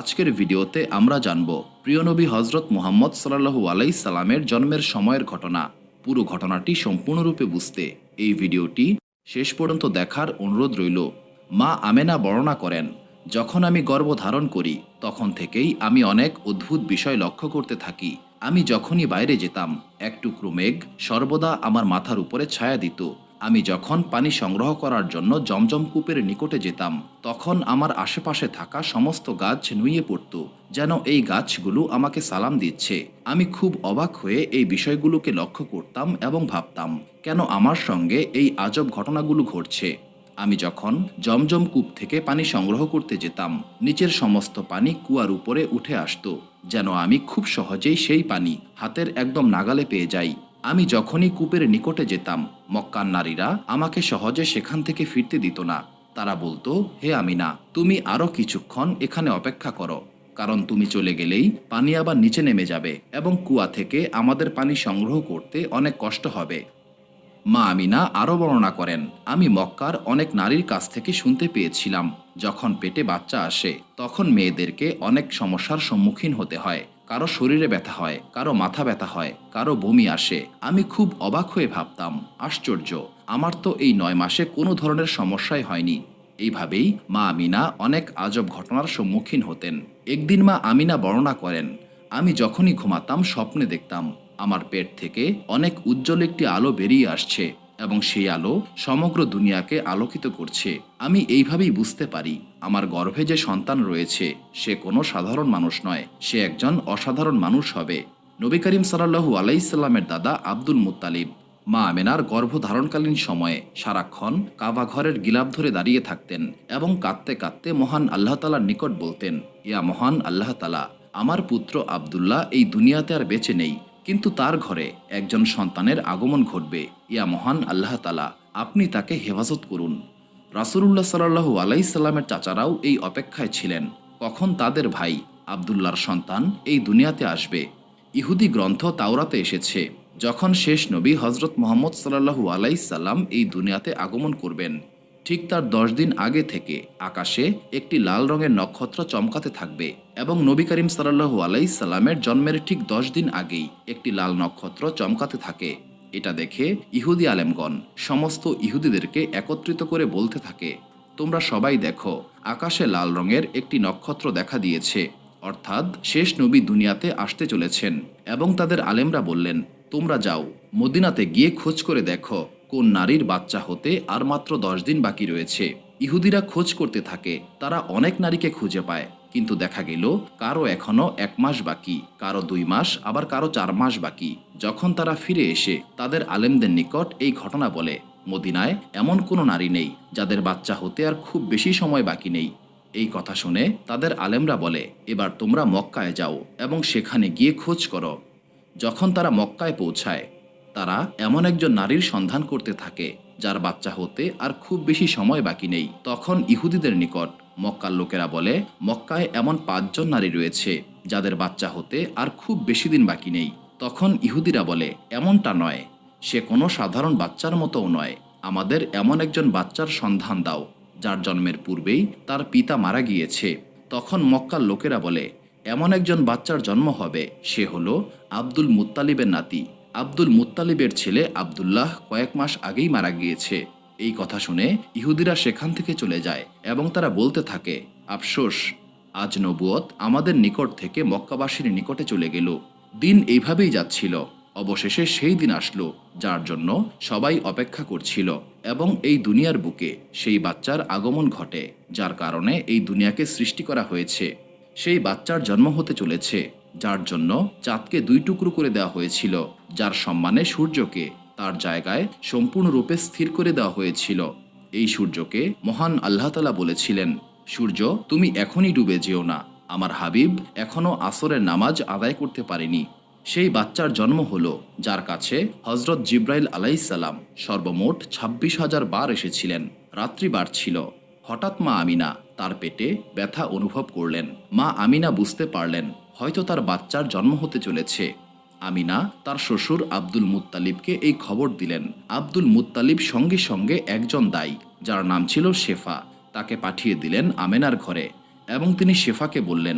আজকের ভিডিওতে আমরা জানব প্রিয় নবী হজরত মুহাম্মদ সাল্লাল্লাহু আলাইহি সাল্লামের জন্মের সময়ের ঘটনা। পুরো ঘটনাটি সম্পূর্ণরূপে বুঝতে এই ভিডিওটি শেষ পর্যন্ত দেখার অনুরোধ রইল। মা আমেনা বর্ণনা করেন, যখন আমি গর্ভধারণ করি তখন থেকেই আমি অনেক অদ্ভুত বিষয় লক্ষ্য করতে থাকি। আমি যখনই বাইরে যেতাম এক টুকরো মেঘ সর্বদা আমার মাথার উপরে ছায়া দিত। আমি যখন পানি সংগ্রহ করার জন্য জমজম কূপের নিকটে যেতাম তখন আমার আশেপাশে থাকা সমস্ত গাছ নুয়ে পড়ত, যেন এই গাছগুলো আমাকে সালাম দিচ্ছে। আমি খুব অবাক হয়ে এই বিষয়গুলোকে লক্ষ্য করতাম এবং ভাবতাম, কেন আমার সঙ্গে এই আজব ঘটনাগুলো ঘটছে। আমি যখন জমজম কূপ থেকে পানি সংগ্রহ করতে যেতাম নিচের সমস্ত পানি কুয়ার উপরে উঠে আসতো, যেন আমি খুব সহজেই সেই পানি হাতের একদম নাগালে পেয়ে যাই। আমি যখনই কূপের নিকটে যেতাম মক্কার নারীরা আমাকে সহজে সেখান থেকে ফিরতে দিত না। তারা বলতো, হে আমিনা, তুমি আরও কিছুক্ষণ এখানে অপেক্ষা করো, কারণ তুমি চলে গেলেই পানি আবার নিচে নেমে যাবে এবং কুয়া থেকে আমাদের পানি সংগ্রহ করতে অনেক কষ্ট হবে। মা আমিনা আরও বর্ণনা করেন, আমি মক্কার অনেক নারীর কাছ থেকে শুনতে পেয়েছিলাম, যখন পেটে বাচ্চা আসে তখন মেয়েদেরকে অনেক সমস্যার সম্মুখীন হতে হয়। কারো শরীরে ব্যথা হয়, কারো মাথা ব্যথা হয়, কারো বমি আসে। আমি খুব অবাক হয়ে ভাবতাম, আশ্চর্য, আমার তো এই 9 মাসে কোনো ধরনের সমস্যাই হয়নি। এইভাবেই মা আমিনা অনেক আজব ঘটনার সম্মুখীন হতেন। একদিন মা আমিনা বর্ণনা করেন, আমি যখনই ঘুমাতাম স্বপ্নে দেখতাম আমার পেট থেকে অনেক উজ্জ্বল একটি আলো বেরিয়ে আসছে এবং সেই আলো সমগ্র দুনিয়াকে আলোকিত করছে। আমি এইভাবেই বুঝতে পারি আমার গর্ভে যে সন্তান রয়েছে সে কোনো সাধারণ মানুষ নয়, সে একজন অসাধারণ মানুষ হবে। নবী করিম সাল্লাল্লাহু আলাইহি সাল্লামের দাদা আব্দুল মুত্তালিব মা আমেনার গর্ভধারণকালীন সময়ে সারাক্ষণ কাবা ঘরের গিলাপ ধরে দাঁড়িয়ে থাকতেন এবং কাঁদতে কাঁদতে মহান আল্লাহ তালার নিকট বলতেন, ইয়া মহান আল্লাহ তালা, আমার পুত্র আব্দুল্লাহ এই দুনিয়াতে আর বেঁচে নেই, কিন্তু তার ঘরে একজন সন্তানের আগমন ঘটবে। ইয়া মহান আল্লাহ তালা, আপনি তাকে হেফাজত করুন। রাসূলুল্লাহ সাল্লাল্লাহু আলাইহি সাল্লামের চাচারাও এই অপেক্ষায় ছিলেন, কখন তাদের ভাই আব্দুল্লাহর সন্তান এই দুনিয়াতে আসবে। ইহুদি গ্রন্থ তাওরাতে এসেছে, যখন শেষ নবী হজরত মুহাম্মদ সাল্লাল্লাহু আলাইহি সাল্লাম এই দুনিয়াতে আগমন করবেন, ঠিক তার 10 দিন আগে থেকে আকাশে একটি লাল রঙের নক্ষত্র চমকাতে থাকবে এবং নবী করিম সাল্লাল্লাহু আলাইহি সাল্লামের জন্মের ঠিক 10 দিন আগেই একটি লাল নক্ষত্র চমকাতে থাকে। এটা দেখে ইহুদি আলেমগণ সমস্ত ইহুদিদেরকে একত্রিত করে বলতে থাকে, তোমরা সবাই দেখো, আকাশে লাল রঙের একটি নক্ষত্র দেখা দিয়েছে, অর্থাৎ শেষ নবী দুনিয়াতে আসতে চলেছেন। এবং তাদের আলেমরা বললেন, তোমরা যাও মদিনাতে গিয়ে খোঁজ করে দেখো কোন নারীর বাচ্চা হতে আর মাত্র 10 দিন বাকি রয়েছে। ইহুদিরা খোঁজ করতে থাকে, তারা অনেক নারীকে খুঁজে পায়, কিন্তু দেখা গেল কারো এখনো 1 মাস বাকি, কারো 2 মাস, আবার কারো 4 মাস বাকি। যখন তারা ফিরে এসে তাদের আলেমদের নিকট এই ঘটনা বলে, মদিনায় এমন কোনো নারী নেই যাদের বাচ্চা হতে আর খুব বেশি সময় বাকি নেই। এই কথা শুনে তাদের আলেমরা বলে, এবার তোমরা মক্কায় যাও এবং সেখানে গিয়ে খোঁজ করো। যখন তারা মক্কায় পৌঁছায় তারা এমন একজন নারীর সন্ধান করতে থাকে যার বাচ্চা হতে আর খুব বেশি সময় বাকি নেই। তখন ইহুদিদের নিকট মক্কার লোকেরা বলে, মক্কায় এমন 5 জন নারী রয়েছে যাদের বাচ্চা হতে আর খুব বেশি দিন বাকি নেই। তখন ইহুদিরা বলে, এমনটা নয়, সে কোনো সাধারণ বাচ্চার মতোও নয়, আমাদের এমন একজন বাচ্চার সন্ধান দাও যার জন্মের পূর্বেই তার পিতা মারা গিয়েছে। তখন মক্কার লোকেরা বলে, এমন একজন বাচ্চার জন্ম হবে, সে হলো আব্দুল মুত্তালিবের নাতি। আব্দুল মুত্তালিবের ছেলে আব্দুল্লাহ কয়েক মাস আগেই মারা গিয়েছে। এই কথা শুনে ইহুদিরা সেখান থেকে চলে যায় এবং তারা বলতে থাকে, আফসোস, আজ নবুয়ত আমাদের নিকট থেকে মক্কাবাসীর নিকটে চলে গেল। দিন এইভাবেই যাচ্ছিল, অবশেষে সেই দিন আসলো যার জন্য সবাই অপেক্ষা করছিল এবং এই দুনিয়ার বুকে সেই বাচ্চার আগমন ঘটে যার কারণে এই দুনিয়াকে সৃষ্টি করা হয়েছে। সেই বাচ্চার জন্ম হতে চলেছে যার জন্য চাঁদকে 2 টুকরো করে দেওয়া হয়েছিল, যার সম্মানে সূর্যকে তার জায়গায় সম্পূর্ণরূপে স্থির করে দেওয়া হয়েছিল। এই সূর্যকে মহান আল্লাহ তাআলা বলেছিলেন, সূর্য তুমি এখনই ডুবে যেও না, আমার হাবিব এখনও আসরের নামাজ আদায় করতে পারেনি। সেই বাচ্চার জন্ম হলো যার কাছে হজরত জিব্রাইল আলাইহিসসালাম সর্বমোট 26,000 বার এসেছিলেন। রাত্রি বাড়ছিল, হঠাৎ মা আমিনা তার পেটে ব্যথা অনুভব করলেন। মা আমিনা বুঝতে পারলেন হয়তো তার বাচ্চার জন্ম হতে চলেছে। আমিনা তার শ্বশুর আব্দুল মুত্তালিবকে এই খবর দিলেন। আব্দুল মুত্তালিব সঙ্গে সঙ্গে একজন দাই যার নাম ছিল শেফা তাকে পাঠিয়ে দিলেন আমেনার ঘরে এবং তিনি শেফাকে বললেন,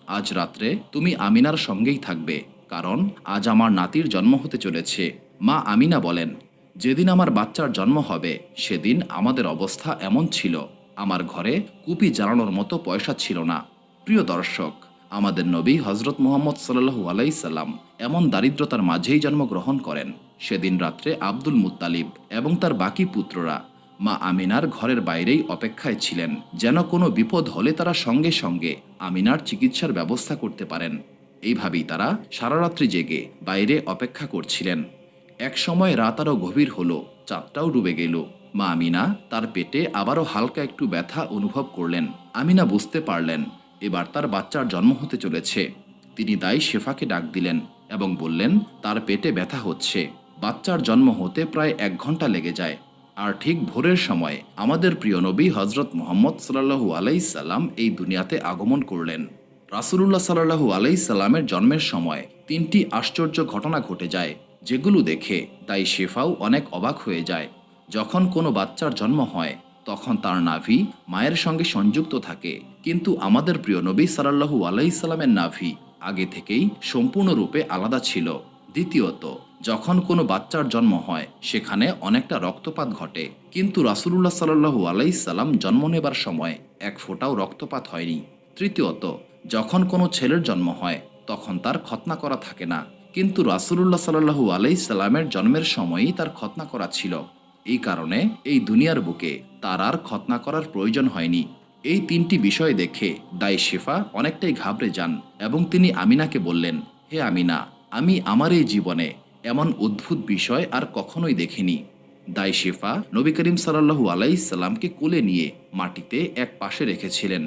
আজ রাত্রে তুমি আমিনার সঙ্গেই থাকবে, কারণ আজ আমার নাতির জন্ম হতে চলেছে। মা আমিনা বলেন, যেদিন আমার বাচ্চার জন্ম হবে সেদিন আমাদের অবস্থা এমন ছিল, আমার ঘরে কুপি জ্বালানোর মতো পয়সা ছিল না। প্রিয় দর্শক, আমাদের নবী হজরত মুহাম্মদ সাল্লাল্লাহু আলাইহি সাল্লাম এমন দারিদ্রতার মাঝেই জন্মগ্রহণ করেন। সেদিন রাত্রে আব্দুল মুত্তালিব এবং তার বাকি পুত্ররা মা আমিনার ঘরের বাইরেই অপেক্ষায় ছিলেন, যেন কোনো বিপদ হলে তারা সঙ্গে সঙ্গে আমিনার চিকিৎসার ব্যবস্থা করতে পারেন। এইভাবেই তারা সারা রাত্রি জেগে বাইরে অপেক্ষা করছিলেন। এক সময় রাত আরও গভীর হলো, চাঁদটাও ডুবে গেল। মা আমিনা তার পেটে আবারও হালকা একটু ব্যথা অনুভব করলেন। আমিনা বুঝতে পারলেন এবার তার বাচ্চার জন্ম হতে চলেছে। তিনি দাই শেফাকে ডাক দিলেন এবং বললেন, তার পেটে ব্যথা হচ্ছে। বাচ্চার জন্ম হতে প্রায় 1 ঘন্টা লেগে যায়। আর ঠিক ভোরের সময় আমাদের প্রিয় নবী হজরত মুহাম্মদ সাল্লাল্লাহু আলাইহি সাল্লাম এই দুনিয়াতে আগমন করলেন। রাসূলুল্লাহ সাল্লাল্লাহু আলাইহি সাল্লামের জন্মের সময় 3টি আশ্চর্য ঘটনা ঘটে যায়, যেগুলো দেখে তাই শেফাও অনেক অবাক হয়ে যায়। যখন কোনো বাচ্চার জন্ম হয় তখন তার নাভি মায়ের সঙ্গে সংযুক্ত থাকে, কিন্তু আমাদের প্রিয় নবী সাল্লাল্লাহু আলাইহি সাল্লামের নাভি আগে থেকেই সম্পূর্ণরূপে আলাদা ছিল। দ্বিতীয়ত, যখন কোনো বাচ্চার জন্ম হয় সেখানে অনেকটা রক্তপাত ঘটে, কিন্তু রাসূলুল্লাহ সাল্লাল্লাহু আলাইহি সাল্লাম জন্ম নেবার সময় 1 ফোঁটাও রক্তপাত হয়নি। তৃতীয়ত, যখন কোনো ছেলের জন্ম হয় তখন তার খতনা করা থাকে না, কিন্তু রাসূলুল্লাহ সাল্লাল্লাহু আলাইহি সাল্লামের জন্মের সময়ই তার খতনা করা ছিল। এই কারণে এই দুনিয়ার বুকে তার আর খতনা করার প্রয়োজন হয়নি। এই 3টি বিষয় দেখে দাই শেফা অনেকটাই ঘাবড়ে যান এবং তিনি আমিনাকে বললেন, হে আমিনা, আমি আমার এই জীবনে এমন অদ্ভুত বিষয় আর কখনোই দেখিনি। দাই শেফা নবী করিম সাল্লাল্লাহু আলাইহি সাল্লামকে কোলে নিয়ে মাটিতে এক পাশে রেখেছিলেন।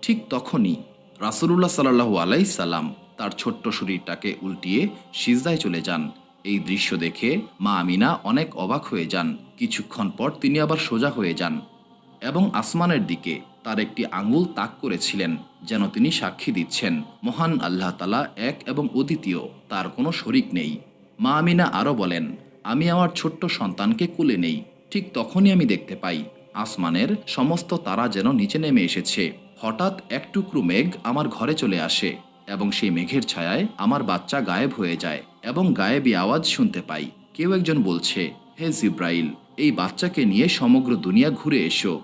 ঠিক তখনই রাসূলুল্লাহ সাল্লাল্লাহু আলাইহি সাল্লাম তার ছোট্ট শরীরটাকে উল্টিয়ে সিজদায় চলে যান। এই দৃশ্য দেখে মা আমিনা অনেক অবাক হয়ে যান। কিছুক্ষণ পর তিনি আবার সোজা হয়ে যান এবং আসমানের দিকে তার একটি আঙ্গুল তাক করেছিলেন, যেন তিনি সাক্ষী দিচ্ছেন, মহান আল্লাহ তাআলা এক এবং অদ্বিতীয়, তার কোনো শরিক নেই। মা আমিনা আরও বলেন, আমি আমার ছোট্ট সন্তানকে কোলে নেই, ঠিক তখনই আমি দেখতে পাই আসমানের সমস্ত তারা যেন নিচে নেমে এসেছে। হঠাৎ এক টুকরো মেঘ আমার ঘরে চলে আসে এবং সেই মেঘের ছায়ায় আমার বাচ্চা গায়েব হয়ে যায় এবং গায়েবী আওয়াজ শুনতে পাই। কেউ একজন বলছে, হে জিব্রাইল, এই বাচ্চাকে নিয়ে সমগ্র দুনিয়া ঘুরে এসো।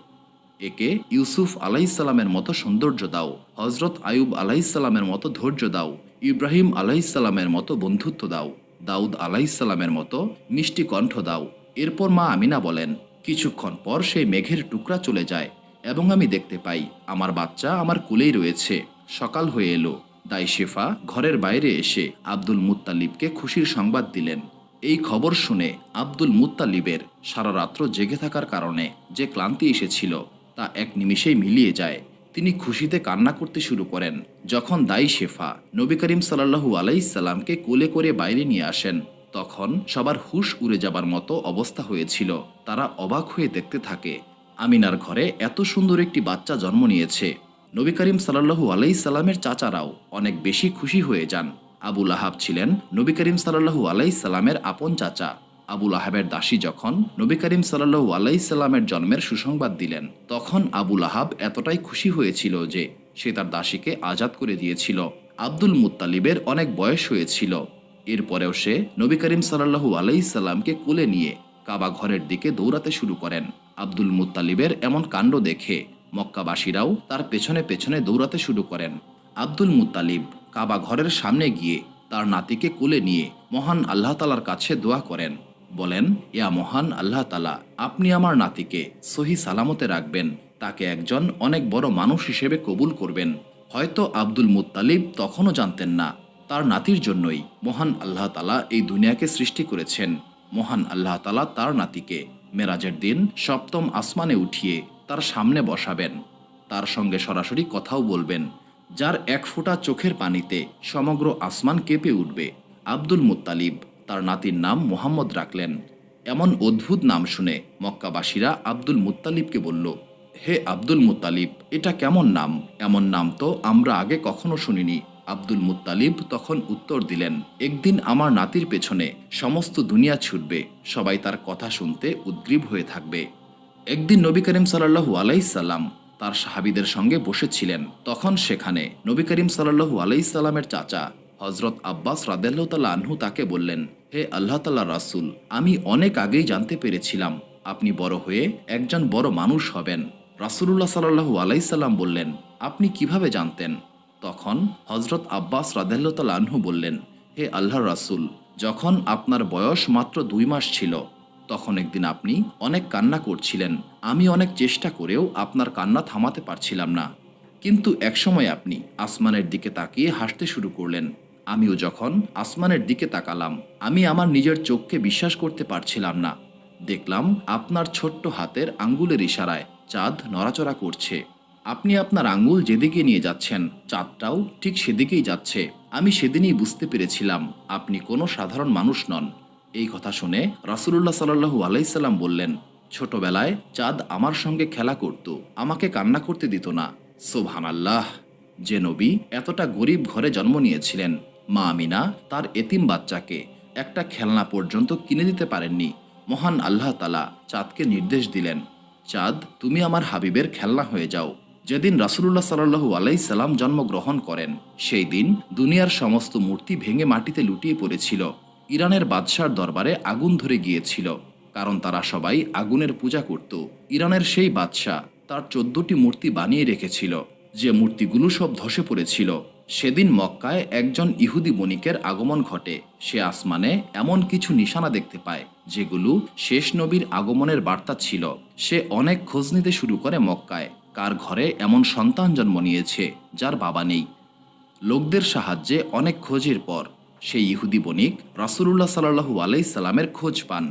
একে ইউসুফ আলাইসাল্লামের মতো সৌন্দর্য দাও, হজরত আয়ুব আলাইসাল্লামের মতো ধৈর্য দাও, ইব্রাহিম আলাইসাল্লামের মতো বন্ধুত্ব দাও, দাউদ আলাইসাল্লামের মতো মিষ্টি কণ্ঠ দাও। এরপর মা আমিনা বলেন, কিছুক্ষণ পর সেই মেঘের টুকরা চলে যায় এবং আমি দেখতে পাই আমার বাচ্চা আমার কোলেই রয়েছে। সকাল হয়ে এলো। দাই শেফা ঘরের বাইরে এসে আব্দুল মুত্তালিবকে খুশির সংবাদ দিলেন। এই খবর শুনে আব্দুল মুত্তালিবের সারা রাত্র জেগে থাকার কারণে যে ক্লান্তি এসেছিল তা এক নিমিষেই মিলিয়ে যায়। তিনি খুশিতে কান্না করতে শুরু করেন। যখন দাই শেফা নবী করিম সাল্লাল্লাহু আলাইহি সাল্লামকে কোলে করে বাইরে নিয়ে আসেন, তখন সবার হুঁশ উড়ে যাবার মতো অবস্থা হয়েছিল। তারা অবাক হয়ে দেখতে থাকে, আমিনার ঘরে এত সুন্দর একটি বাচ্চা জন্ম নিয়েছে। নবী করিম সাল্লাল্লাহু আলাইহি সাল্লামের চাচারাও অনেক বেশি খুশি হয়ে যান। আবু লাহাব ছিলেন নবী করিম সাল্লাল্লাহু আলাইহি সাল্লামের আপন চাচা। আবু লাহাবের দাসী যখন নবী করিম সাল্লাল্লাহু আলাইহি সাল্লামের জন্মের সুসংবাদ দিলেন, তখন আবু লাহাব এতটাই খুশি হয়েছিল যে সে তার দাসীকে আজাদ করে দিয়েছিল। আব্দুল মুত্তালিবের অনেক বয়স হয়েছিল। এরপরেও সে নবী করিম সাল্লাল্লাহু আলাইহি সাল্লামকে কোলে নিয়ে কাবা ঘরের দিকে দৌড়াতে শুরু করেন। আব্দুল মুত্তালিবের এমন কাণ্ড দেখে মক্কাবাসীরাও তার পেছনে পেছনে দৌড়াতে শুরু করেন। আব্দুল মুত্তালিব কাবা ঘরের সামনে গিয়ে তার নাতিকে কোলে নিয়ে মহান আল্লাহ তালার কাছে দোয়া করেন। বলেন, ইয়া মহান আল্লাহ তালা, আপনি আমার নাতিকে সহি সালামতে রাখবেন, তাকে একজন অনেক বড় মানুষ হিসেবে কবুল করবেন। হয়তো আব্দুল মুত্তালিব তখনও জানতেন না তার নাতির জন্যই মহান আল্লাহ তালা এই দুনিয়াকে সৃষ্টি করেছেন। মহান আল্লাহ তালা তার নাতিকে মেরাজের দিন 7ম আসমানে উঠিয়ে তার সামনে বসাবেন, তার সঙ্গে সরাসরি কথাও বলবেন, যার 1 ফোঁটা চোখের পানিতে সমগ্র আসমান কেঁপে উঠবে। আব্দুল মুত্তালিব তার নাতির নাম মুহাম্মদ রাখলেন। এমন অদ্ভুত নাম শুনে মক্কাবাসীরা আব্দুল মুত্তালিবকে বলল, হে আব্দুল মুত্তালিব, এটা কেমন নাম? এমন নাম তো আমরা আগে কখনো শুনিনি। আব্দুল মুত্তালিব তখন উত্তর দিলেন, একদিন আমার নাতির পেছনে সমস্ত দুনিয়া ছুটবে, সবাই তার কথা শুনতে উদ্গ্রীব হয়ে থাকবে। একদিন নবী করিম সাল্লাল্লাহু আলাইহি সাল্লাম তার সাহাবীদের সঙ্গে বসেছিলেন। তখন সেখানে নবী করিম সাল্লাল্লাহু আলাইহি সাল্লামের চাচা হযরত আব্বাস রাদিয়াল্লাহু তাআলা আনহু তাকে বললেন, হে আল্লাহ তাআলার রাসূল, আমি অনেক আগেই জানতে পেরেছিলাম আপনি বড় হয়ে একজন বড় মানুষ হবেন। রাসূলুল্লাহ সাল্লাল্লাহু আলাইহি সাল্লাম বললেন, আপনি কিভাবে জানতেন? তখন হযরত আব্বাস রাদিয়াল্লাহু তাআলা আনহু বললেন, হে আল্লাহর রাসূল, যখন আপনার বয়স মাত্র 2 মাস ছিল তখন একদিন আপনি অনেক কান্না করছিলেন। আমি অনেক চেষ্টা করেও আপনার কান্না থামাতে পারছিলাম না। কিন্তু একসময় আপনি আসমানের দিকে তাকিয়ে হাসতে শুরু করলেন। আমিও যখন আসমানের দিকে তাকালাম, আমি আমার নিজের চোখকে বিশ্বাস করতে পারছিলাম না। দেখলাম আপনার ছোট্ট হাতের আঙ্গুলের ইশারায় চাঁদ নড়াচড়া করছে। আপনি আপনার আঙ্গুল যেদিকে নিয়ে যাচ্ছেন চাঁদটাও ঠিক সেদিকেই যাচ্ছে। আমি সেদিনই বুঝতে পেরেছিলাম আপনি কোনো সাধারণ মানুষ নন। এই কথা শুনে রাসূলুল্লাহ সাল্লাল্লাহু আলাইহি সাল্লাম বললেন, ছোটবেলায় চাঁদ আমার সঙ্গে খেলা করত, আমাকে কান্না করতে দিত না। সুবহানাল্লাহ! যে নবী এতটা গরিব ঘরে জন্ম নিয়েছিলেন, মা আমিনা তার এতিম বাচ্চাকে একটা খেলনা পর্যন্ত কিনে দিতে পারেননি। মহান আল্লাহ তাআলা চাঁদকে নির্দেশ দিলেন, চাঁদ তুমি আমার হাবিবের খেলনা হয়ে যাও। যেদিন রাসূলুল্লাহ সাল্লাল্লাহু আলাইহি সাল্লাম জন্মগ্রহণ করেন সেই দিন দুনিয়ার সমস্ত মূর্তি ভেঙে মাটিতে লুটিয়ে পড়েছিল। ইরানের বাদশার দরবারে আগুন ধরে গিয়েছিল, কারণ তারা সবাই আগুনের পূজা করত। ইরানের সেই বাদশাহ তার 14টি মূর্তি বানিয়ে রেখেছিল, যে মূর্তিগুলো সব ধসে পড়েছিল। সেদিন মক্কায় একজন ইহুদি বণিকের আগমন ঘটে। সে আসমানে এমন কিছু নিশানা দেখতে পায় যেগুলো শেষ নবীর আগমনের বার্তা ছিল। সে অনেক খোঁজ নিতে শুরু করে মক্কায়, কার ঘরে এমন সন্তান জন্ম নিয়েছে যার বাবা নেই। লোকদের সাহায্যে অনেক খোঁজের পর সেই ইহুদি বণিক রাসূলুল্লাহ সাল্লাল্লাহু আলাইহি সাল্লামের খোঁজ পান।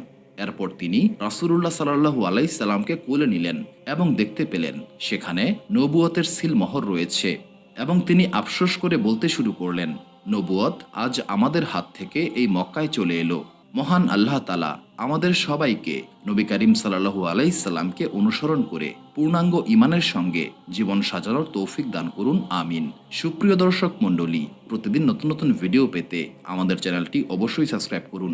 এরপর তিনি রাসূলুল্লাহ সাল্লাল্লাহু আলাইহি সাল্লামকে কোলে নিলেন এবং দেখতে পেলেন সেখানে নবুয়তের সিলমোহর রয়েছে, এবং তিনি আফসোস করে বলতে শুরু করলেন, নবুয়ত আজ আমাদের হাত থেকে এই মক্কায় চলে এলো। মহান আল্লাহ তাআলা আমাদের সবাইকে নবী করিম সাল্লাল্লাহু আলাইহি সাল্লামকে অনুসরণ করে পূর্ণাঙ্গ ঈমানের সঙ্গে জীবন সাজানোর তৌফিক দান করুন, আমিন। সুপ্রিয় দর্শক মণ্ডলী, প্রতিদিন নতুন নতুন ভিডিও পেতে আমাদের চ্যানেলটি অবশ্যই সাবস্ক্রাইব করুন।